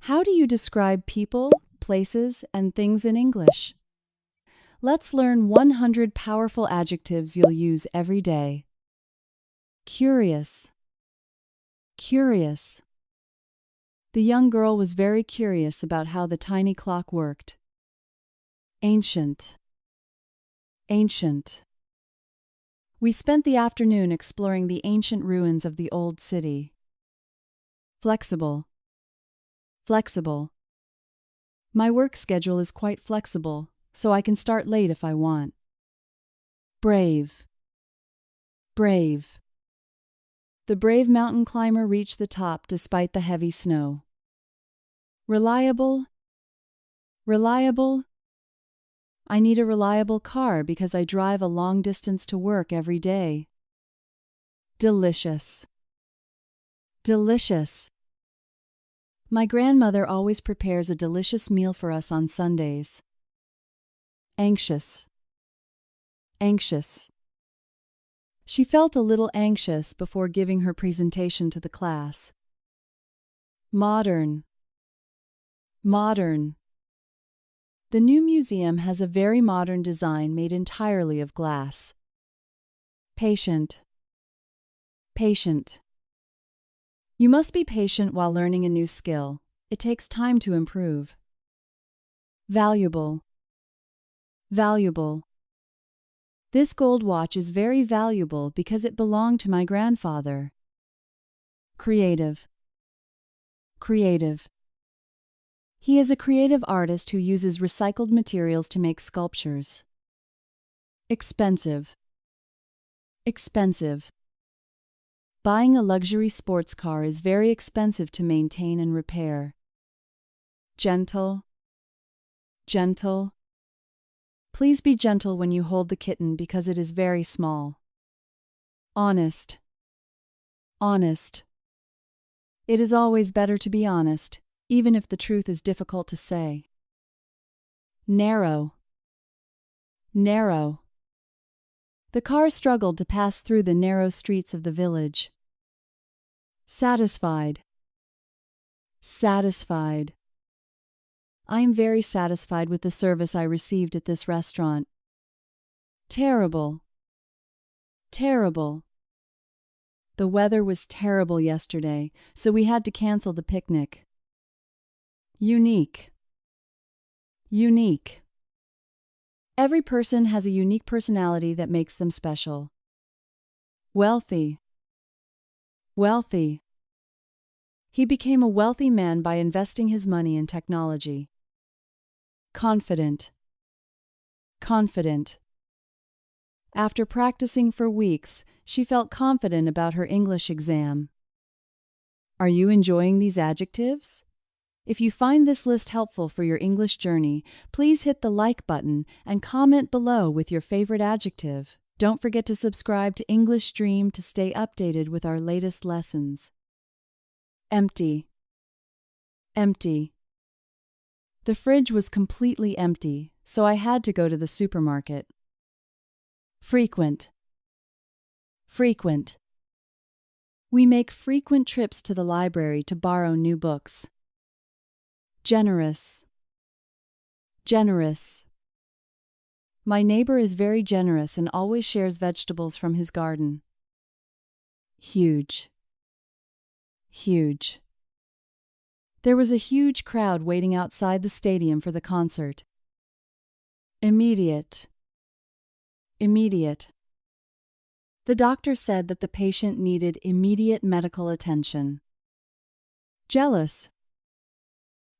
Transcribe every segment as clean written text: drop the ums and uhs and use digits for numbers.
How do you describe people, places, and things in English? Let's learn 100 powerful adjectives you'll use every day. Curious. Curious. The young girl was very curious about how the tiny clock worked. Ancient. Ancient. We spent the afternoon exploring the ancient ruins of the old city. Flexible. Flexible. My work schedule is quite flexible, so I can start late if I want. Brave. Brave. The brave mountain climber reached the top despite the heavy snow. Reliable. Reliable. I need a reliable car because I drive a long distance to work every day. Delicious. Delicious. My grandmother always prepares a delicious meal for us on Sundays. Anxious. Anxious. She felt a little anxious before giving her presentation to the class. Modern. Modern. The new museum has a very modern design made entirely of glass. Patient. Patient. You must be patient while learning a new skill. It takes time to improve. Valuable. Valuable. This gold watch is very valuable because it belonged to my grandfather. Creative. Creative. He is a creative artist who uses recycled materials to make sculptures. Expensive. Expensive. Buying a luxury sports car is very expensive to maintain and repair. Gentle. Gentle. Please be gentle when you hold the kitten because it is very small. Honest. Honest. It is always better to be honest, even if the truth is difficult to say. Narrow. Narrow. The car struggled to pass through the narrow streets of the village. Satisfied. Satisfied. I am very satisfied with the service I received at this restaurant. Terrible. Terrible. The weather was terrible yesterday, so we had to cancel the picnic. Unique. Unique. Every person has a unique personality that makes them special. Wealthy. Wealthy. He became a wealthy man by investing his money in technology. Confident. Confident. After practicing for weeks, she felt confident about her English exam. Are you enjoying these adjectives? If you find this list helpful for your English journey, please hit the like button and comment below with your favorite adjective. Don't forget to subscribe to English Dream to stay updated with our latest lessons. Empty. Empty. The fridge was completely empty, so I had to go to the supermarket. Frequent. Frequent. We make frequent trips to the library to borrow new books. Generous. Generous. My neighbor is very generous and always shares vegetables from his garden. Huge. Huge. There was a huge crowd waiting outside the stadium for the concert. Immediate. Immediate. The doctor said that the patient needed immediate medical attention. Jealous.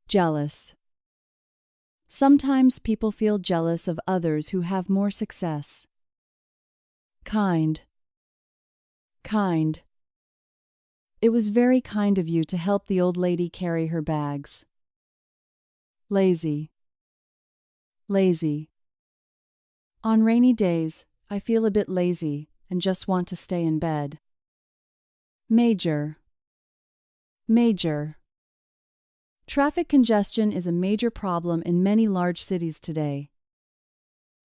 Jealous. Sometimes people feel jealous of others who have more success. Kind. Kind. It was very kind of you to help the old lady carry her bags. Lazy. Lazy. On rainy days, I feel a bit lazy and just want to stay in bed. Major. Major. Traffic congestion is a major problem in many large cities today.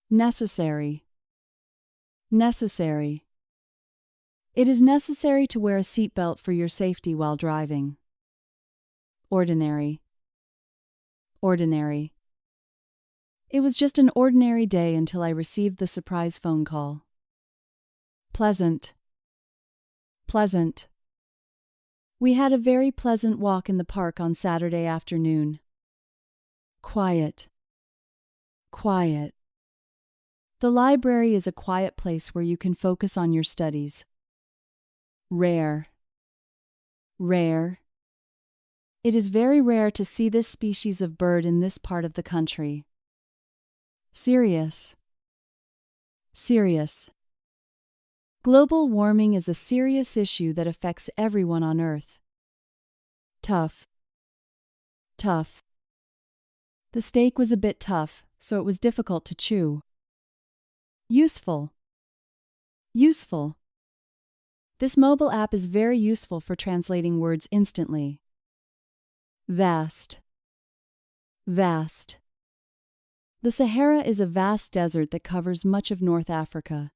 Necessary. Necessary. It is necessary to wear a seatbelt for your safety while driving. Ordinary. Ordinary. It was just an ordinary day until I received the surprise phone call. Pleasant. Pleasant. We had a very pleasant walk in the park on Saturday afternoon. Quiet. Quiet. The library is a quiet place where you can focus on your studies. Rare. Rare. It is very rare to see this species of bird in this part of the country. Serious. Serious. Global warming is a serious issue that affects everyone on Earth. Tough. Tough. The steak was a bit tough, so it was difficult to chew. Useful. Useful. This mobile app is very useful for translating words instantly. Vast. Vast. The Sahara is a vast desert that covers much of North Africa.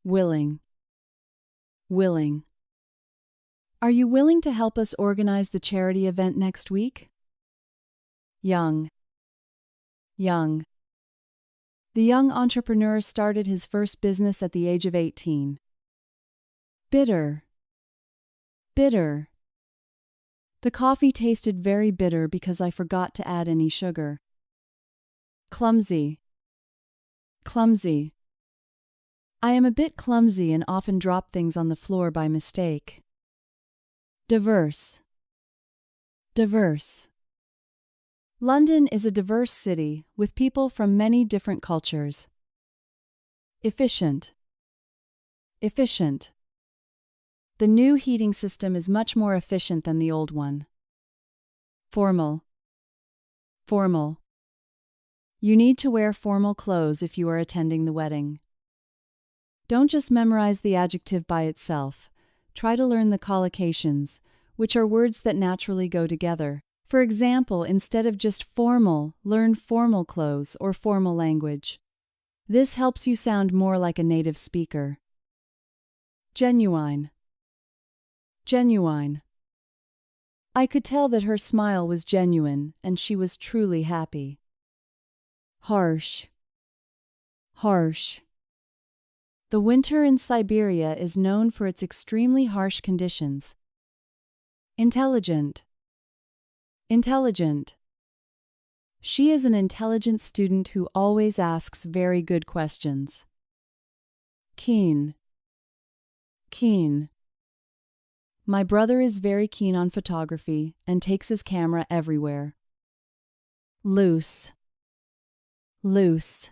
Willing. Willing. Are you willing to help us organize the charity event next week? Young. Young. The young entrepreneur started his first business at the age of 18. Bitter. Bitter. The coffee tasted very bitter because I forgot to add any sugar. Clumsy. Clumsy. I am a bit clumsy and often drop things on the floor by mistake. Diverse. Diverse. London is a diverse city with people from many different cultures. Efficient. Efficient. The new heating system is much more efficient than the old one. Formal. Formal. You need to wear formal clothes if you are attending the wedding. Don't just memorize the adjective by itself. Try to learn the collocations, which are words that naturally go together. For example, instead of just formal, learn formal clothes or formal language. This helps you sound more like a native speaker. Genuine. Genuine. I could tell that her smile was genuine and she was truly happy. Harsh. Harsh. The winter in Siberia is known for its extremely harsh conditions. Intelligent. Intelligent. She is an intelligent student who always asks very good questions. Keen. Keen. My brother is very keen on photography and takes his camera everywhere. Loose. Loose.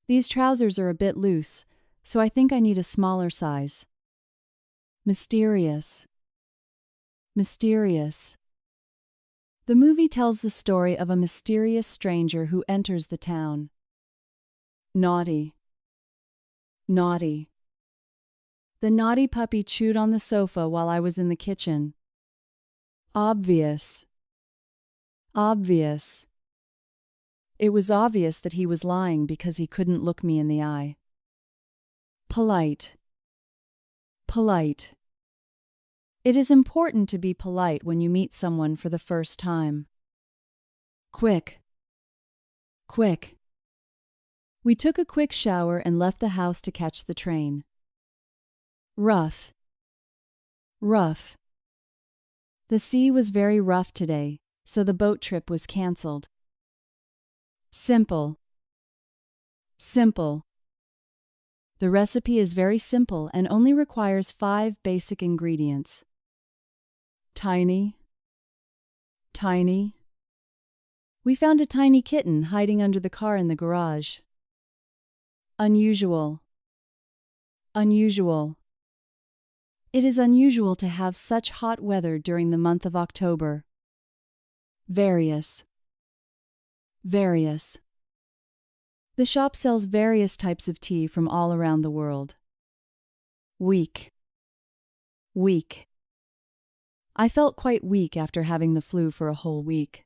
These trousers are a bit loose, so I think I need a smaller size. Mysterious. Mysterious. The movie tells the story of a mysterious stranger who enters the town. Naughty. Naughty. The naughty puppy chewed on the sofa while I was in the kitchen. Obvious. Obvious. It was obvious that he was lying because he couldn't look me in the eye. Polite. Polite. It is important to be polite when you meet someone for the first time. Quick. Quick. We took a quick shower and left the house to catch the train. Rough. Rough. The sea was very rough today, so the boat trip was cancelled. Simple. Simple. The recipe is very simple and only requires 5 basic ingredients. Tiny. Tiny. We found a tiny kitten hiding under the car in the garage. Unusual. Unusual. It is unusual to have such hot weather during the month of October. Various. Various. The shop sells various types of tea from all around the world. Weak. Weak. I felt quite weak after having the flu for a whole week.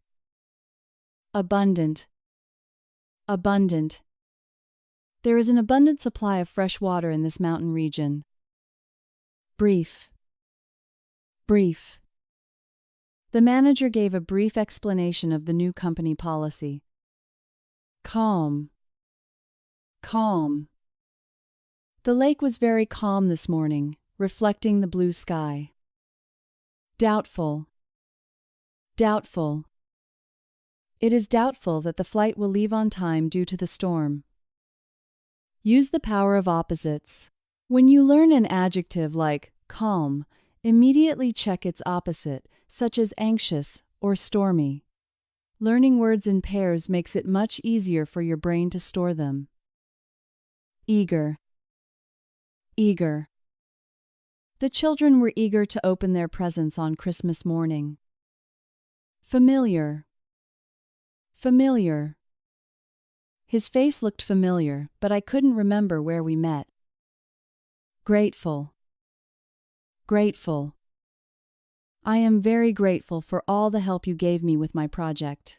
Abundant. Abundant. There is an abundant supply of fresh water in this mountain region. Brief. Brief. The manager gave a brief explanation of the new company policy. Calm. Calm. The lake was very calm this morning, reflecting the blue sky. Doubtful. Doubtful. It is doubtful that the flight will leave on time due to the storm. Use the power of opposites. When you learn an adjective like calm, immediately check its opposite, such as anxious or stormy. Learning words in pairs makes it much easier for your brain to store them. Eager. Eager. The children were eager to open their presents on Christmas morning. Familiar. Familiar. His face looked familiar, but I couldn't remember where we met. Grateful. Grateful. I am very grateful for all the help you gave me with my project.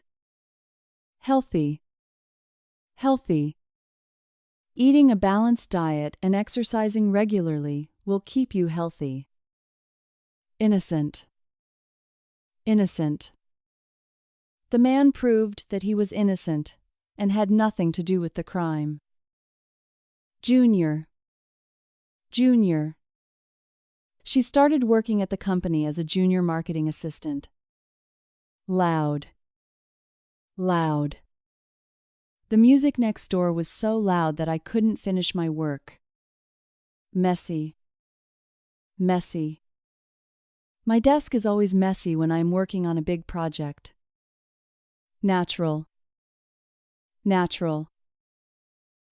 Healthy. Healthy. Eating a balanced diet and exercising regularly will keep you healthy. Innocent. Innocent. The man proved that he was innocent and had nothing to do with the crime. Junior. Junior. She started working at the company as a junior marketing assistant. Loud. Loud. The music next door was so loud that I couldn't finish my work. Messy. Messy. My desk is always messy when I'm working on a big project. Natural. Natural.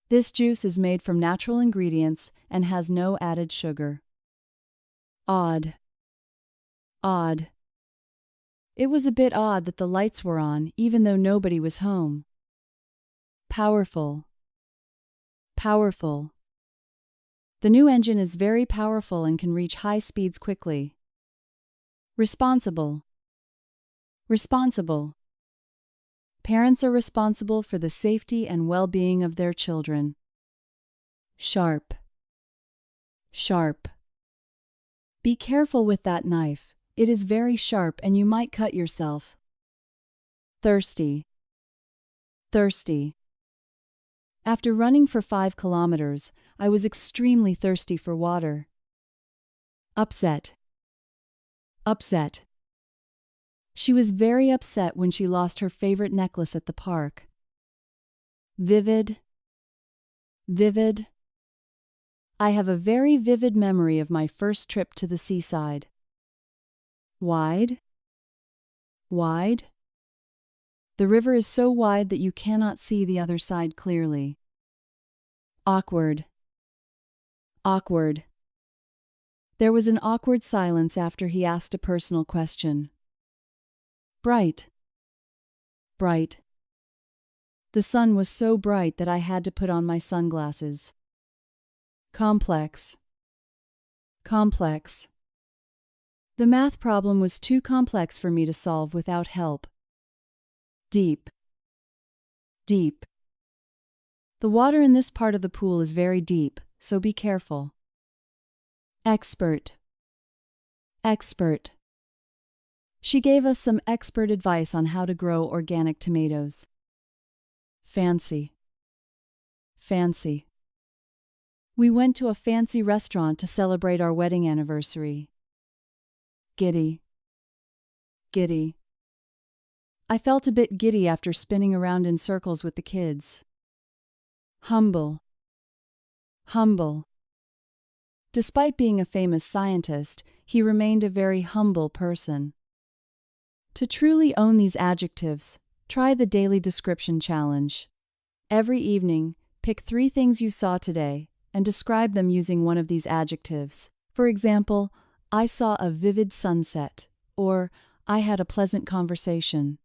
This juice is made from natural ingredients and has no added sugar. Odd. Odd. It was a bit odd that the lights were on, even though nobody was home. Powerful. Powerful. The new engine is very powerful and can reach high speeds quickly. Responsible. Responsible. Parents are responsible for the safety and well-being of their children. Sharp. Sharp. Be careful with that knife. It is very sharp and you might cut yourself. Thirsty. Thirsty. After running for 5 kilometers, I was extremely thirsty for water. Upset. Upset. She was very upset when she lost her favorite necklace at the park. Vivid. Vivid. I have a very vivid memory of my first trip to the seaside. Wide. Wide. The river is so wide that you cannot see the other side clearly. Awkward. Awkward. There was an awkward silence after he asked a personal question. Bright. Bright. The sun was so bright that I had to put on my sunglasses. Complex. Complex. The math problem was too complex for me to solve without help. Deep. Deep. The water in this part of the pool is very deep, so be careful. Expert. Expert. She gave us some expert advice on how to grow organic tomatoes. Fancy. Fancy. We went to a fancy restaurant to celebrate our wedding anniversary. Giddy. Giddy. I felt a bit giddy after spinning around in circles with the kids. Humble. Humble. Despite being a famous scientist, he remained a very humble person. To truly own these adjectives, try the daily description challenge. Every evening, pick 3 things you saw today and describe them using one of these adjectives. For example, I saw a vivid sunset, or I had a pleasant conversation.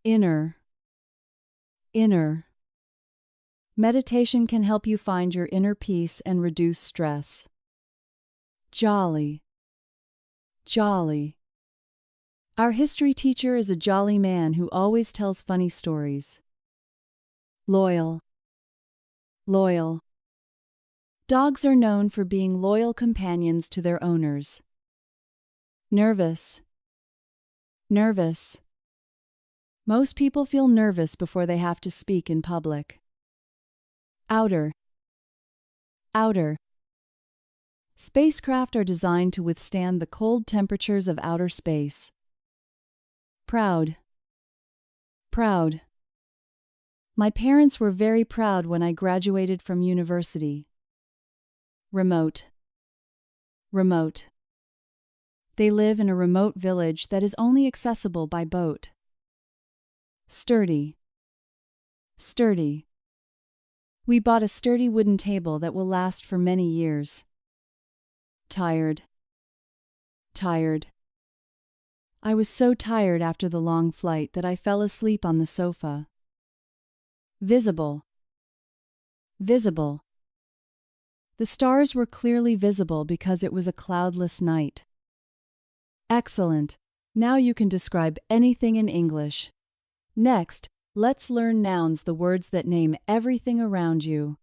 Inner. Inner. Meditation can help you find your inner peace and reduce stress. Jolly. Jolly. Our history teacher is a jolly man who always tells funny stories. Loyal. Loyal. Dogs are known for being loyal companions to their owners. Nervous. Nervous. Most people feel nervous before they have to speak in public. Outer. Outer. Spacecraft are designed to withstand the cold temperatures of outer space. Proud. Proud. My parents were very proud when I graduated from university. Remote. Remote. They live in a remote village that is only accessible by boat. Sturdy. Sturdy. We bought a sturdy wooden table that will last for many years. Tired. Tired. I was so tired after the long flight that I fell asleep on the sofa. Visible. Visible. The stars were clearly visible because it was a cloudless night. Excellent. Now you can describe anything in English. Next, let's learn nouns, the words that name everything around you.